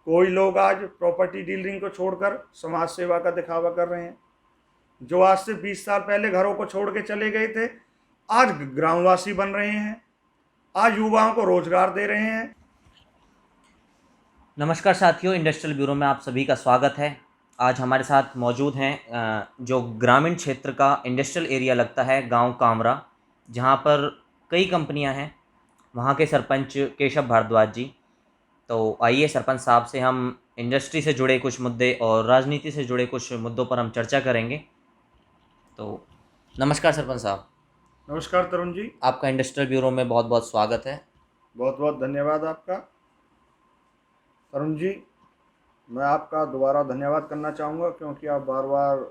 कोई लोग आज प्रॉपर्टी डीलरिंग को छोड़कर समाज सेवा का दिखावा कर रहे हैं। जो आज से 20 साल पहले घरों को छोड़ के चले गए थे, आज ग्रामवासी बन रहे हैं, आज युवाओं को रोजगार दे रहे हैं। नमस्कार साथियों, इंडस्ट्रियल ब्यूरो में आप सभी का स्वागत है। आज हमारे साथ मौजूद हैं जो ग्रामीण क्षेत्र का इंडस्ट्रियल एरिया लगता है गांव कामरा, जहां पर कई कंपनियां हैं, वहां के सरपंच केशव भारद्वाज जी। तो आइए सरपंच साहब से हम इंडस्ट्री से जुड़े कुछ मुद्दे और राजनीति से जुड़े कुछ मुद्दों पर हम चर्चा करेंगे। तो नमस्कार सरपंच साहब, नमस्कार तरुण जी। आपका इंडस्ट्रियल ब्यूरो में बहुत बहुत स्वागत है। बहुत बहुत धन्यवाद आपका। तरुण जी, मैं आपका दोबारा धन्यवाद करना चाहूँगा, क्योंकि आप बार बार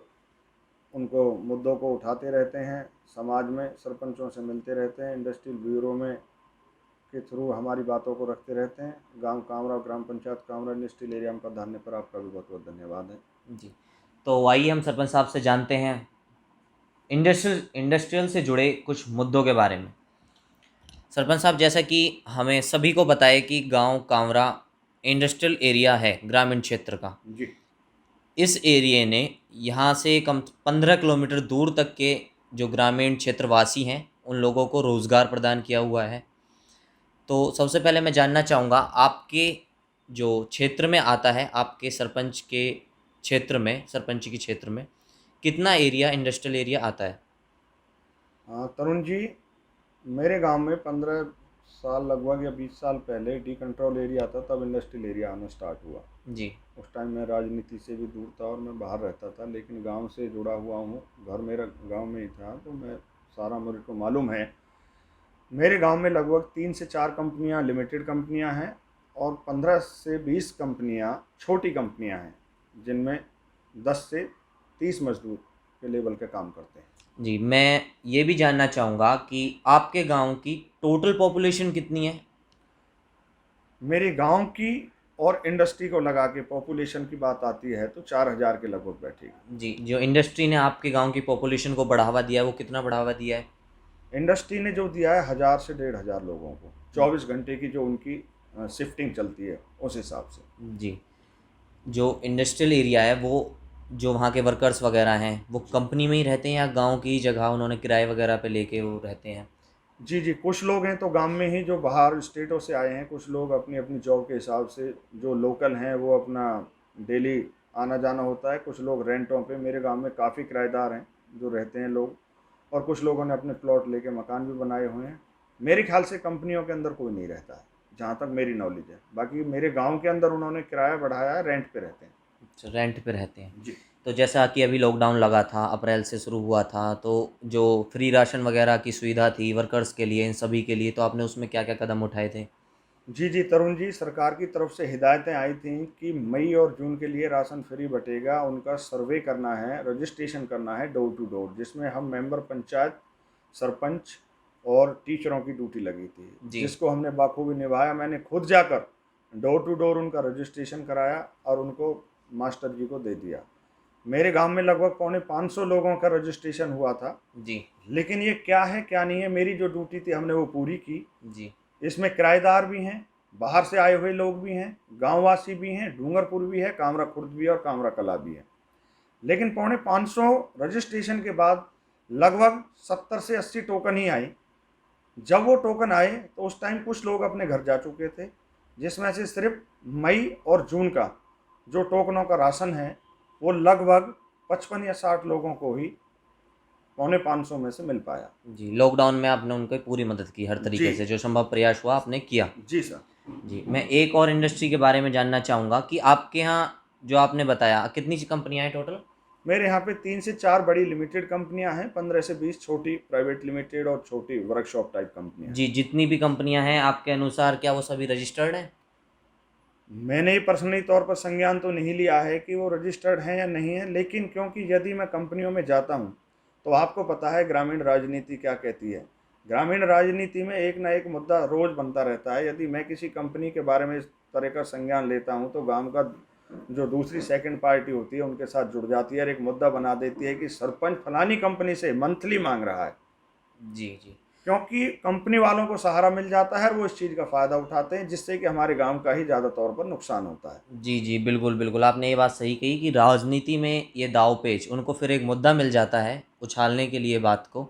उनको मुद्दों को उठाते रहते हैं, समाज में सरपंचों से मिलते रहते हैं, इंडस्ट्रियल ब्यूरो में के थ्रू हमारी बातों को रखते रहते हैं। गांव कामरा, ग्राम पंचायत कामरा इंडस्ट्रियल एरिया में पधारने पर आपका भी बहुत बहुत धन्यवाद है। जी, तो आइए हम सरपंच साहब से जानते हैं इंडस्ट्रियल से जुड़े कुछ मुद्दों के बारे में। सरपंच साहब, जैसा कि हमें सभी को पता है कि गांव कांवरा इंडस्ट्रियल एरिया है ग्रामीण क्षेत्र का। जी इस एरिया ने यहाँ से कम 15 किलोमीटर दूर तक के जो ग्रामीण क्षेत्रवासी हैं उन लोगों को रोज़गार प्रदान किया हुआ है। तो सबसे पहले मैं जानना चाहूँगा, आपके जो क्षेत्र में आता है, आपके सरपंच के क्षेत्र में, सरपंच के क्षेत्र में कितना एरिया इंडस्ट्रियल एरिया आता है? हाँ तरुण जी, मेरे गांव में 15 साल लगभग या 20 साल पहले डी कंट्रोल एरिया था, तब इंडस्ट्रियल एरिया आना स्टार्ट हुआ। जी। उस टाइम मैं राजनीति से भी दूर था और मैं बाहर रहता था, लेकिन गांव से जुड़ा हुआ हूँ। घर मेरा गांव में ही था, तो मैं सारा मेरे को मालूम है। मेरे गांव में लगभग 3 से 4 कंपनियां लिमिटेड कंपनियां हैं और 15 से 20 कंपनियां छोटी कंपनियां हैं, जिनमें 10 से 30 मजदूर के लेवल के काम करते हैं। जी, मैं ये भी जानना चाहूँगा कि आपके गांव की टोटल पॉपुलेशन कितनी है? मेरे गांव की और इंडस्ट्री को लगा के पॉपुलेशन की बात आती है तो 4,000 के लगभग बैठेगी। जी, जो इंडस्ट्री ने आपके गांव की पॉपुलेशन को बढ़ावा दिया है, वो कितना बढ़ावा दिया है? इंडस्ट्री ने जो दिया है 1,000 से 1,500 लोगों को, 24 घंटे की जो उनकी शिफ्टिंग चलती है उस हिसाब से। जी, जो इंडस्ट्रियल एरिया है वो, जो वहाँ के वर्कर्स वगैरह हैं, वो कंपनी में ही रहते हैं या गांव की जगह उन्होंने किराए वगैरह पे लेके वो रहते हैं? जी जी, कुछ लोग हैं तो गांव में ही, जो बाहर स्टेटों से आए हैं। कुछ लोग अपनी अपनी जॉब के हिसाब से, जो लोकल हैं वो अपना डेली आना जाना होता है। कुछ लोग रेंटों पे, मेरे गांव में काफ़ी किराएदार हैं जो रहते हैं लोग, और कुछ लोगों ने अपने प्लॉट लेके मकान भी बनाए हुए हैं। मेरे ख्याल से कंपनियों के अंदर कोई नहीं रहता है, जहाँ तक मेरी नॉलेज है। बाकी मेरे गांव के अंदर उन्होंने किराया बढ़ाया है, रेंट पे रहते हैं। अच्छा, रेंट पे रहते हैं। जी तो जैसा कि अभी लॉकडाउन लगा था, अप्रैल से शुरू हुआ था, तो जो फ्री राशन वगैरह की सुविधा थी वर्कर्स के लिए, इन सभी के लिए, तो आपने उसमें क्या क्या कदम उठाए थे? जी जी तरुण जी, सरकार की तरफ से हिदायतें आई थी कि मई और जून के लिए राशन फ्री बटेगा। उनका सर्वे करना है, रजिस्ट्रेशन करना है डोर टू डोर, जिसमें हम मेंबर पंचायत, सरपंच और टीचरों की ड्यूटी लगी थी, जी। जिसको हमने बाखूबी निभाया। मैंने खुद जाकर डोर टू डोर उनका रजिस्ट्रेशन कराया और उनको मास्टर जी को दे दिया। मेरे गांव में लगभग 450 लोगों का रजिस्ट्रेशन हुआ था। जी। लेकिन ये क्या है क्या नहीं है, मेरी जो ड्यूटी थी हमने वो पूरी की। जी। इसमें किराएदार भी हैं, बाहर से आए हुए लोग भी हैं, गांववासी भी हैं, डूंगरपुर भी है, कामरा खुर्द भी है और कामरा कला भी है। लेकिन 450 रजिस्ट्रेशन के बाद लगभग 70 से 80 टोकन ही आई। जब वो टोकन आए तो उस टाइम कुछ लोग अपने घर जा चुके थे, जिसमें से सिर्फ मई और जून का जो टोकनों का राशन है वो लगभग 55 या 60 लोगों को ही 450 में से मिल पाया। जी, लॉकडाउन में आपने उनको पूरी मदद की, हर जी तरीके से जो संभव प्रयास हुआ आपने किया। जी सर। जी, मैं एक और इंडस्ट्री के बारे में जानना चाहूँगा कि आपके यहाँ, जो आपने बताया, कितनी कंपनियाँ हैं टोटल? मेरे यहाँ पे 3 से 4 बड़ी लिमिटेड कंपनियां हैं, 15 से 20 छोटी प्राइवेट लिमिटेड और छोटी वर्कशॉप टाइप कंपनियां हैं। जी, जितनी भी कंपनियाँ हैं आपके अनुसार, क्या वो सभी रजिस्टर्ड हैं? मैंने ही पर्सनली तौर पर संज्ञान तो नहीं लिया है कि वो रजिस्टर्ड हैं या नहीं है, लेकिन क्योंकि यदि मैं कंपनियों में जाता हूँ तो आपको पता है ग्रामीण राजनीति क्या कहती है। ग्रामीण राजनीति में एक ना एक मुद्दा रोज बनता रहता है। यदि मैं किसी कंपनी के बारे में इस तरह का संज्ञान लेता हूँ तो गांव का जो दूसरी सेकंड पार्टी होती है उनके साथ जुड़ जाती है और एक मुद्दा बना देती है कि सरपंच फलानी कंपनी से मंथली मांग रहा है। जी। जी, क्योंकि कंपनी वालों को सहारा मिल जाता है और वो इस चीज़ का फ़ायदा उठाते हैं, जिससे कि हमारे गांव का ही ज़्यादा तौर पर नुकसान होता है। जी जी, बिल्कुल बिल्कुल, आपने ये बात सही कही कि राजनीति में ये दाव पेच उनको फिर एक मुद्दा मिल जाता है उछालने के लिए बात को।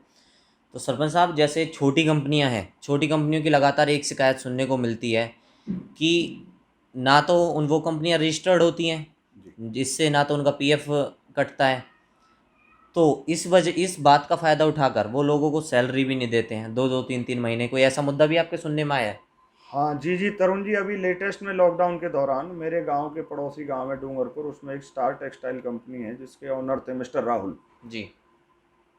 तो सरपंच साहब, जैसे छोटी कंपनियां हैं, छोटी कंपनियों की लगातार एक शिकायत सुनने को मिलती है कि ना तो उन वो कंपनियां रजिस्टर्ड होती हैं, जी जिससे ना तो उनका पीएफ कटता है। तो इस बात का फ़ायदा उठाकर वो लोगों को सैलरी भी नहीं देते हैं, 2-2 3-3 महीने। कोई ऐसा मुद्दा भी आपके सुनने में आया है? हाँ जी जी तरुण जी, अभी लेटेस्ट में लॉकडाउन के दौरान मेरे गांव के पड़ोसी गांव है डूंगरपुर, उसमें एक स्टार टेक्सटाइल कंपनी है जिसके ऑनर थे मिस्टर राहुल। जी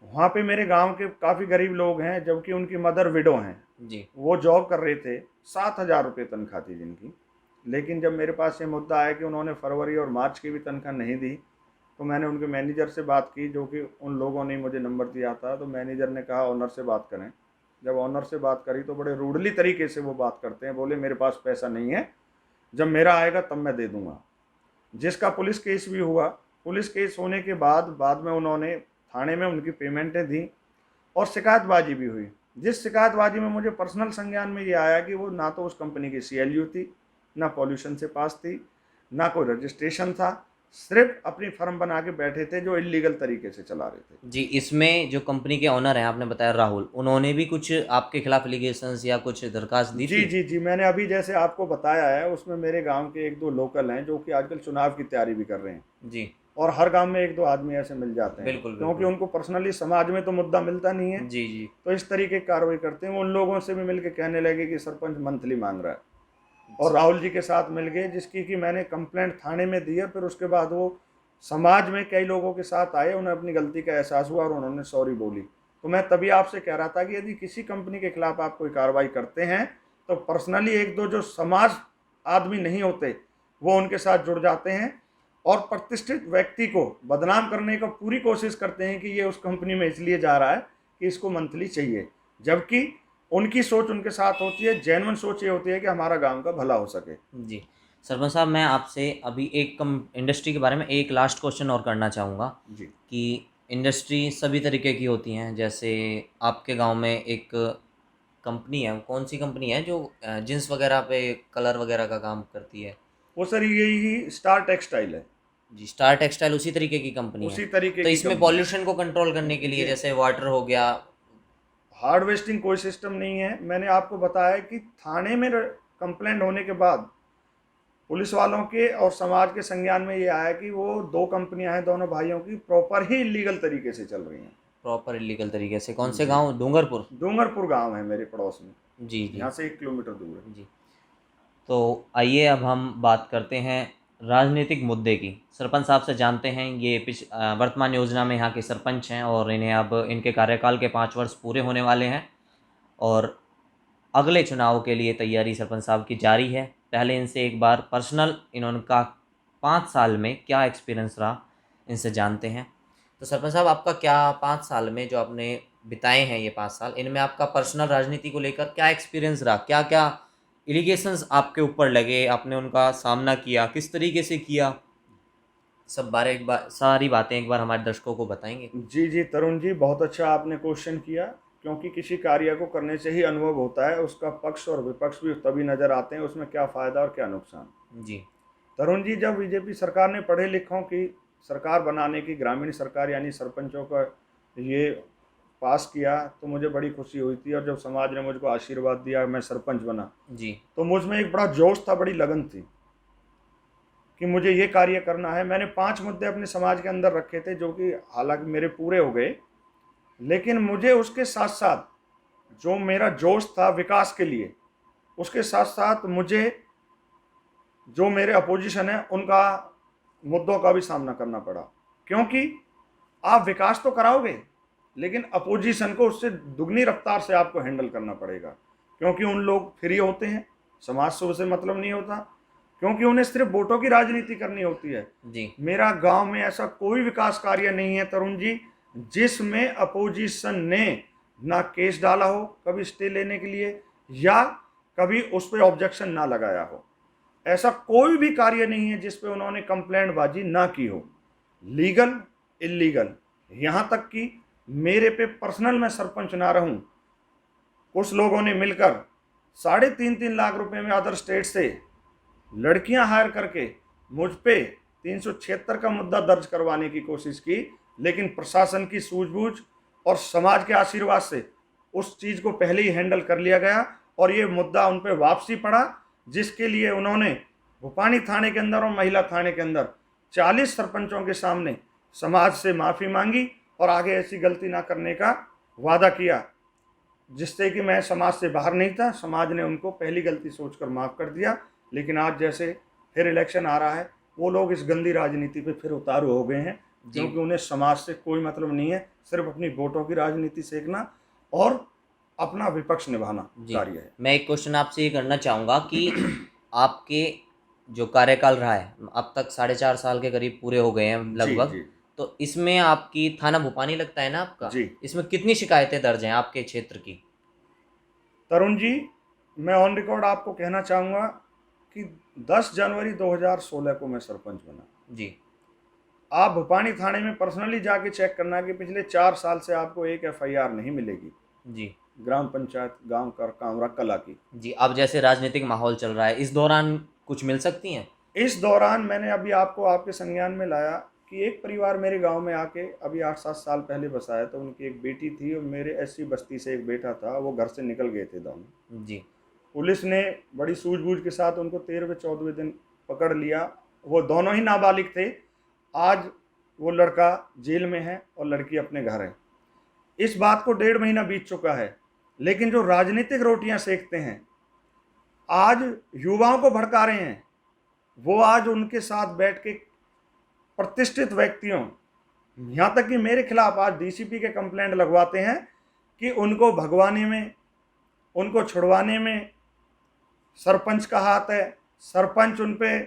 वहाँ पे मेरे गांव के काफ़ी गरीब लोग हैं, जबकि उनकी मदर विडो हैं। जी वो जॉब कर रहे थे, 7,000 रुपये तनख्वाह थी जिनकी। लेकिन जब मेरे पास ये मुद्दा आया कि उन्होंने फरवरी और मार्च की भी तनख्वाह नहीं दी, तो मैंने उनके मैनेजर से बात की, जो कि उन लोगों ने मुझे नंबर दिया था। तो मैनेजर ने कहा ऑनर से बात करें। जब ऑनर से बात करी तो बड़े रूडली तरीके से वो बात करते हैं, बोले मेरे पास पैसा नहीं है, जब मेरा आएगा तब मैं दे दूंगा। जिसका पुलिस केस भी हुआ। पुलिस केस होने के बाद में उन्होंने थाने में उनकी पेमेंटें दी और शिकायतबाजी भी हुई। जिस शिकायतबाजी में मुझे पर्सनल संज्ञान में ये आया कि वो ना तो उस कंपनी की सीएलयू थी, ना पॉल्यूशन से पास थी, ना कोई रजिस्ट्रेशन था, सिर्फ अपनी फर्म बना के बैठे थे जो इलीगल तरीके से चला रहे थे। जी, इसमें जो कंपनी के ओनर हैं, आपने बताया राहुल, उन्होंने भी कुछ आपके खिलाफ एलिगेशंस या कुछ दरखास्त दी जी थी? जी जी, मैंने अभी जैसे आपको बताया है, उसमें मेरे गांव के एक दो लोकल हैं जो कि आजकल चुनाव की तैयारी भी कर रहे हैं। जी और हर गांव में एक दो आदमी ऐसे मिल जाते हैं, बिल्कुल क्योंकि बिल्कुल। उनको पर्सनली समाज में तो मुद्दा मिलता नहीं है, जी जी तो इस तरीके की कार्रवाई करते हैं। वो उन लोगों से भी मिलकर कहने लगे कि सरपंच मंथली मांग रहा है, और राहुल जी के साथ मिल गए, जिसकी कि मैंने कंप्लेंट थाने में दी है। फिर उसके बाद वो समाज में कई लोगों के साथ आए, उन्हें अपनी गलती का एहसास हुआ और उन्होंने सॉरी बोली। तो मैं तभी आपसे कह रहा था कि यदि किसी कंपनी के खिलाफ आप कोई कार्रवाई करते हैं, तो पर्सनली एक दो जो समाज आदमी नहीं होते, वो उनके साथ जुड़ जाते हैं और प्रतिष्ठित व्यक्ति को बदनाम करने का पूरी कोशिश करते हैं कि ये उस कंपनी में इसलिए जा रहा है कि इसको मंथली चाहिए, जबकि उनकी सोच उनके साथ होती है, जेन्युइन सोच ये होती है कि हमारा गांव का भला हो सके। जी। सरपंच साहब, मैं आपसे अभी एक कम इंडस्ट्री के बारे में एक लास्ट क्वेश्चन और करना चाहूँगा जी कि इंडस्ट्री सभी तरीके की होती हैं। जैसे आपके गांव में एक कंपनी है, कौन सी कंपनी है जो जींस वगैरह पे कलर वगैरह का काम करती है? वो सर यही स्टार टेक्सटाइल है, जी, स्टार टेक्सटाइल उसी तरीके की कंपनी है। उसी तरीके तो की इसमें कंपनी। पॉल्यूशन को कंट्रोल करने के लिए ये जैसे वाटर हो गया। हार्वेस्टिंग कोई सिस्टम नहीं है। मैंने आपको बताया कि थाने में कंप्लेंट होने के बाद पुलिस वालों के और समाज के संज्ञान में ये आया कि वो दो कंपनियां हैं दोनों भाइयों की, प्रॉपर ही इलीगल तरीके से चल रही हैं। प्रॉपर इलीगल तरीके से? कौन से जी, गांव? डूंगरपुर? डूंगरपुर गांव है मेरे पड़ोस में, जी जी यहाँ से 1 किलोमीटर दूर है। जी। तो आइए अब हम बात करते हैं राजनीतिक मुद्दे की। सरपंच साहब से जानते हैं, ये वर्तमान योजना में यहाँ के सरपंच हैं और इन्हें अब इनके कार्यकाल के 5 वर्ष पूरे होने वाले हैं और अगले चुनाव के लिए तैयारी सरपंच साहब की जारी है। पहले इनसे एक बार पर्सनल इनका 5 साल में क्या एक्सपीरियंस रहा, इनसे जानते हैं। तो सरपंच साहब, आपका क्या 5 साल में जो आपने बिताए हैं, ये 5 साल, इनमें आपका पर्सनल राजनीति को लेकर क्या एक्सपीरियंस रहा? क्या क्या एलिगेशंस आपके ऊपर लगे, आपने उनका सामना किया, किस तरीके से किया? सब बारे एक बार सारी बातें एक बार हमारे दर्शकों को बताएंगे? जी जी तरुण जी, बहुत अच्छा आपने क्वेश्चन किया, क्योंकि किसी कार्य को करने से ही अनुभव होता है, उसका पक्ष और विपक्ष भी तभी नजर आते हैं, उसमें क्या फायदा और क्या नुकसान। जी तरुण जी, जब बीजेपी सरकार ने पढ़े लिखों की सरकार बनाने की ग्रामीण सरकार यानी सरपंचों का ये पास किया, तो मुझे बड़ी खुशी हुई थी। और जब समाज ने मुझको आशीर्वाद दिया, मैं सरपंच बना, जी तो मुझ में एक बड़ा जोश था, बड़ी लगन थी कि मुझे ये कार्य करना है। मैंने 5 मुद्दे अपने समाज के अंदर रखे थे, जो कि हालांकि मेरे पूरे हो गए, लेकिन मुझे उसके साथ साथ जो मेरा जोश था विकास के लिए, उसके साथ साथ मुझे जो मेरे अपोजिशन है उनका मुद्दों का भी सामना करना पड़ा। क्योंकि आप विकास तो कराओगे, लेकिन अपोजिशन को उससे दुगनी रफ्तार से आपको हैंडल करना पड़ेगा, क्योंकि उन लोग फ्री होते हैं, समाज से उसे मतलब नहीं होता, क्योंकि उन्हें सिर्फ वोटों की राजनीति करनी होती है। जी मेरा गांव में ऐसा कोई विकास कार्य नहीं है तरुण जी, जिसमें अपोजिशन ने ना केस डाला हो कभी स्टे लेने के लिए, या कभी उस पर ऑब्जेक्शन ना लगाया हो। ऐसा कोई भी कार्य नहीं है जिस पे उन्होंने कंप्लेंट बाजी ना की हो, लीगल इलीगल। यहाँ तक कि मेरे पे पर्सनल मैं सरपंच ना रहूं, कुछ लोगों ने मिलकर 3.5 लाख रुपए में अदर स्टेट से लड़कियां हायर करके मुझ पे 376 का मुद्दा दर्ज करवाने की कोशिश की, लेकिन प्रशासन की सूझबूझ और समाज के आशीर्वाद से उस चीज़ को पहले ही हैंडल कर लिया गया और ये मुद्दा उन पर वापसी पड़ा, जिसके लिए उन्होंने भूपानी थाने के अंदर और महिला थाने के अंदर 40 सरपंचों के सामने समाज से माफ़ी मांगी और आगे ऐसी गलती ना करने का वादा किया, जिससे कि मैं समाज से बाहर नहीं था। समाज ने उनको पहली गलती सोचकर माफ़ कर दिया, लेकिन आज जैसे फिर इलेक्शन आ रहा है, वो लोग इस गंदी राजनीति पे फिर उतारू हो गए हैं, क्योंकि उन्हें समाज से कोई मतलब नहीं है, सिर्फ अपनी वोटों की राजनीति सेकना और अपना विपक्ष निभाना कार्य है। मैं एक क्वेश्चन आपसे ये करना चाहूँगा कि आपके जो कार्यकाल रहा है, अब तक 4.5 साल के करीब पूरे हो गए हैं लगभग, जी। तो इसमें आपकी थाना भूपानी लगता है ना आपका जी। इसमें कितनी शिकायतें दर्ज हैं आपके क्षेत्र की? तरुण जी, मैं ऑन रिकॉर्ड आपको कहना चाहूँगा कि 10 जनवरी 2016 को मैं सरपंच बना जी। आप भूपानी थाने में पर्सनली जाके चेक करना कि पिछले 4 साल से आपको एक FIR नहीं मिलेगी जी। ग्राम पंचायत गांव कामरा कला की। जी, अब जैसे राजनीतिक माहौल चल रहा है, इस दौरान कुछ मिल सकती हैं? इस दौरान मैंने अभी आपको आपके संज्ञान में लाया कि एक परिवार मेरे गांव में आके अभी 8-7 साल पहले बसाया, तो उनकी एक बेटी थी और मेरे SC बस्ती से एक बेटा था, वो घर से निकल गए थे दोनों। जी। पुलिस ने बड़ी सूझबूझ के साथ उनको 13वें-14वें दिन पकड़ लिया। वो दोनों ही नाबालिग थे। आज वो लड़का जेल में है और लड़की अपने घर है। इस बात को 1.5 महीना बीत चुका है, लेकिन जो राजनीतिक रोटियां सेकते हैं, आज युवाओं को भड़का रहे हैं, वो आज उनके साथ बैठ के प्रतिष्ठित व्यक्तियों, यहाँ तक कि मेरे खिलाफ आज DCP के कंप्लेंट लगवाते हैं कि उनको भगवाने में, उनको छुड़वाने में सरपंच का हाथ है, सरपंच उन पे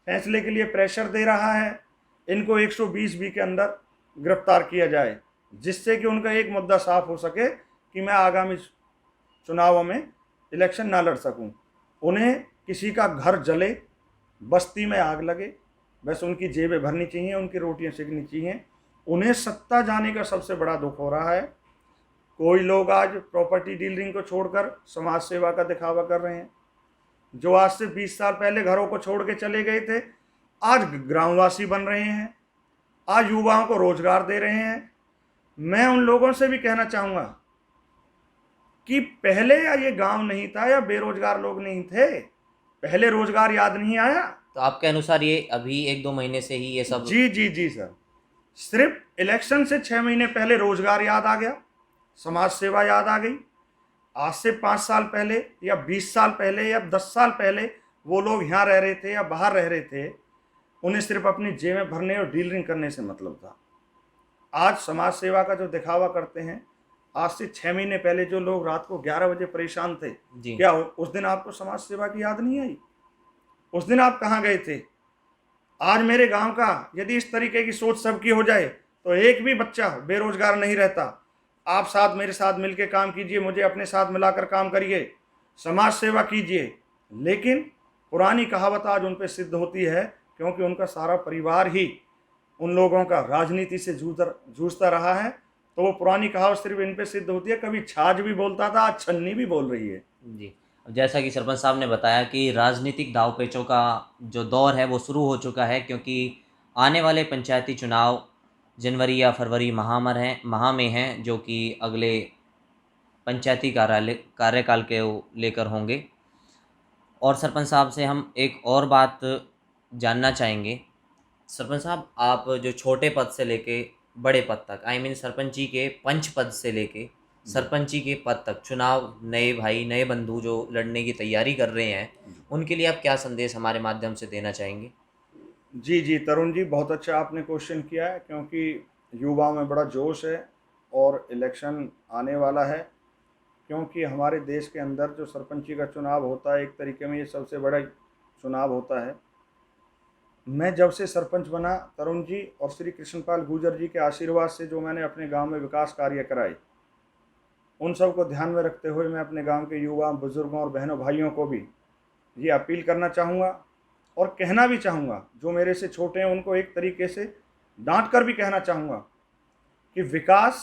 फैसले के लिए प्रेशर दे रहा है, इनको 120 के अंदर गिरफ्तार किया जाए, जिससे कि उनका एक मुद्दा साफ हो सके कि मैं आगामी चुनावों में इलेक्शन ना लड़ सकूं। उन्हें किसी का घर जले, बस्ती में आग लगे, बस उनकी जेबें भरनी चाहिए, उनकी रोटियां सेकनी चाहिए। उन्हें सत्ता जाने का सबसे बड़ा दुख हो रहा है। कोई लोग आज प्रॉपर्टी डीलरिंग को छोड़कर समाज सेवा का दिखावा कर रहे हैं। जो आज से 20 साल पहले घरों को छोड़ के चले गए थे, आज ग्रामवासी बन रहे हैं, आज युवाओं को रोजगार दे रहे हैं। मैं उन लोगों से भी कहना चाहूँगा कि पहले या ये गांव नहीं था या बेरोजगार लोग नहीं थे, पहले रोजगार याद नहीं आया? तो आपके अनुसार ये अभी 1-2 महीने से ही ये सब? जी सर, सिर्फ इलेक्शन से 6 महीने पहले रोजगार याद आ गया, समाज सेवा याद आ गई। आज से 5 साल पहले या 20 साल पहले या 10 साल पहले वो लोग यहाँ रह रहे थे या बाहर रह रहे थे, उन्हें सिर्फ अपनी जेबें भरने और डीलरिंग करने से मतलब था। आज समाज सेवा का जो दिखावा करते हैं, आज से 6 महीने पहले जो लोग रात को 11 बजे परेशान थे, क्या उस दिन आपको समाज सेवा की याद नहीं आई? उस दिन आप कहाँ गए थे? आज मेरे गांव का यदि इस तरीके की सोच सबकी हो जाए तो एक भी बच्चा बेरोजगार नहीं रहता। आप साथ मेरे साथ मिलकर काम कीजिए, मुझे अपने साथ मिलाकर काम करिए, समाज सेवा कीजिए। लेकिन पुरानी कहावत आज उन पर सिद्ध होती है, क्योंकि उनका सारा परिवार ही उन लोगों का राजनीति से जूझता रहा है, तो वो पुरानी कहावत सिर्फ इन पे सिद्ध होती है। कभी छाछ भी बोलता था, आज छन्नी भी बोल रही है। जी। जैसा कि सरपंच साहब ने बताया कि राजनीतिक दांव-पेचों का जो दौर है वो शुरू हो चुका है, क्योंकि आने वाले पंचायती चुनाव जनवरी या फरवरी माह में हैं, जो कि अगले पंचायती कार्यकाल के लेकर होंगे। और सरपंच साहब से हम एक और बात जानना चाहेंगे। सरपंच साहब, आप जो छोटे पद से लेके बड़े पद तक, आई मीन सरपंची के पंच पद से लेके सरपंची के पद तक चुनाव, नए भाई नए बंधु जो लड़ने की तैयारी कर रहे हैं, उनके लिए आप क्या संदेश हमारे माध्यम से देना चाहेंगे? जी तरुण जी, बहुत अच्छा आपने क्वेश्चन किया है, क्योंकि युवाओं में बड़ा जोश है और इलेक्शन आने वाला है। क्योंकि हमारे देश के अंदर जो सरपंची का चुनाव होता है, एक तरीके में ये सबसे बड़ा चुनाव होता है। मैं जब से सरपंच बना तरुण जी, और श्री कृष्णपाल गुर्जर जी के आशीर्वाद से जो मैंने अपने गांव में विकास कार्य कराए, उन सब को ध्यान में रखते हुए मैं अपने गांव के युवा, बुजुर्गों और बहनों भाइयों को भी ये अपील करना चाहूँगा और कहना भी चाहूँगा, जो मेरे से छोटे हैं उनको एक तरीके से डांट कर भी कहना चाहूँगा कि विकास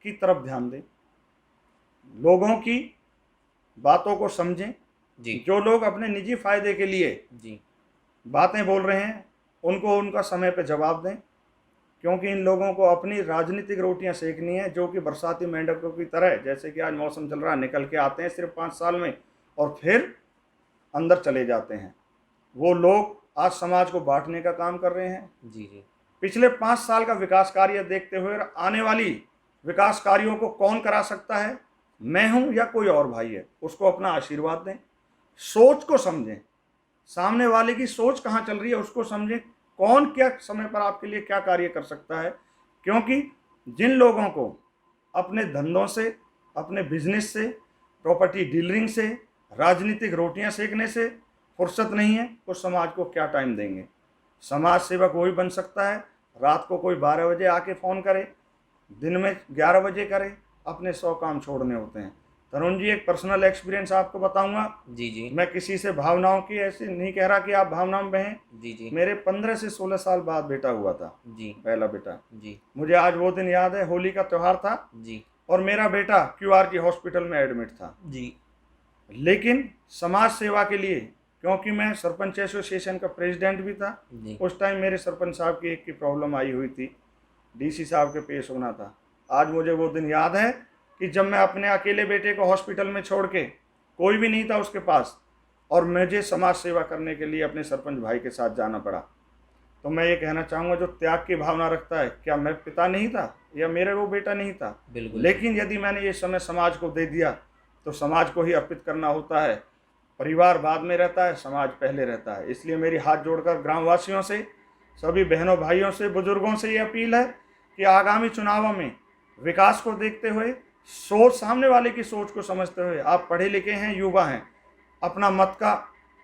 की तरफ ध्यान दें। लोगों की बातों को समझें। जी जो लोग अपने निजी फायदे के लिए जी बातें बोल रहे हैं उनको उनका समय पे जवाब दें, क्योंकि इन लोगों को अपनी राजनीतिक रोटियां सेकनी है, जो कि बरसाती मेंढकों की तरह, जैसे कि आज मौसम चल रहा है, निकल के आते हैं सिर्फ 5 साल में और फिर अंदर चले जाते हैं। वो लोग आज समाज को बांटने का काम कर रहे हैं। जी जी पिछले 5 साल का विकास कार्य देखते हुए आने वाली विकास कार्यों को कौन करा सकता है, मैं हूं या कोई और भाई है, उसको अपना आशीर्वाद दें। सोच को समझें, सामने वाले की सोच कहाँ चल रही है उसको समझें, कौन क्या समय पर आपके लिए क्या कार्य कर सकता है। क्योंकि जिन लोगों को अपने धंधों से, अपने बिजनेस से, प्रॉपर्टी डीलरिंग से, राजनीतिक रोटियां सेकने से फुर्सत नहीं है, वो समाज को क्या टाइम देंगे। समाज सेवक वही बन सकता है, रात को कोई 12 बजे आके फ़ोन करे, दिन में 11 बजे करे, अपने 100 काम छोड़ने होते हैं। तरुण जी, एक पर्सनल एक्सपीरियंस आपको बताऊंगा। जी जी मैं किसी से भावनाओं की ऐसे नहीं कह रहा कि आप भावनाओं में बहें। जी जी मेरे 15 से 16 साल बाद बेटा हुआ था, जी पहला बेटा। जी मुझे आज वो दिन याद है, होली का त्यौहार था जी और मेरा बेटा QRG हॉस्पिटल में एडमिट था। जी लेकिन समाज सेवा के लिए, क्योंकि मैं सरपंच एसोसिएशन का प्रेसिडेंट भी था, जी उस टाइम मेरे सरपंच साहब की एक की प्रॉब्लम आई हुई थी, DC साहब के पेश होना था। आज मुझे वो दिन याद है कि जब मैं अपने अकेले बेटे को हॉस्पिटल में छोड़ के, कोई भी नहीं था उसके पास, और मुझे समाज सेवा करने के लिए अपने सरपंच भाई के साथ जाना पड़ा। तो मैं ये कहना चाहूँगा, जो त्याग की भावना रखता है, क्या मैं पिता नहीं था या मेरे वो बेटा नहीं था? बिल्कुल लेकिन यदि मैंने ये समय समाज को दे दिया तो समाज को ही अर्पित करना होता है। परिवार बाद में रहता है, समाज पहले रहता है। इसलिए मेरी हाथ जोड़कर ग्रामवासियों से, सभी बहनों भाइयों से, बुजुर्गों से ये अपील है कि आगामी चुनावों में विकास को देखते हुए, सोच, सामने वाले की सोच को समझते हुए, आप पढ़े लिखे हैं, युवा हैं, अपना मत का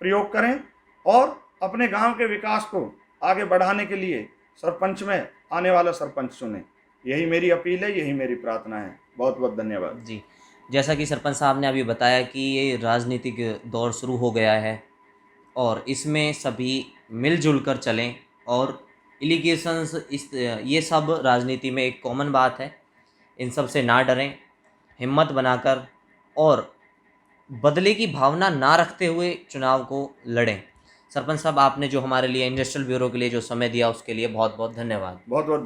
प्रयोग करें और अपने गांव के विकास को आगे बढ़ाने के लिए सरपंच में आने वाला सरपंच चुनें। यही मेरी अपील है, यही मेरी प्रार्थना है। बहुत बहुत धन्यवाद। जी। जैसा कि सरपंच साहब ने अभी बताया कि ये राजनीतिक दौर शुरू हो गया है और इसमें सभी मिलजुल कर चलें और एलिगेशंस इस ये सब राजनीति में एक कॉमन बात है। इन सब से ना डरें, हिम्मत बनाकर और बदले की भावना ना रखते हुए चुनाव को लड़ें। सरपंच साहब, आपने जो हमारे लिए इंडस्ट्रियल ब्यूरो के लिए जो समय दिया उसके लिए बहुत बहुत धन्यवाद। बहुत बहुत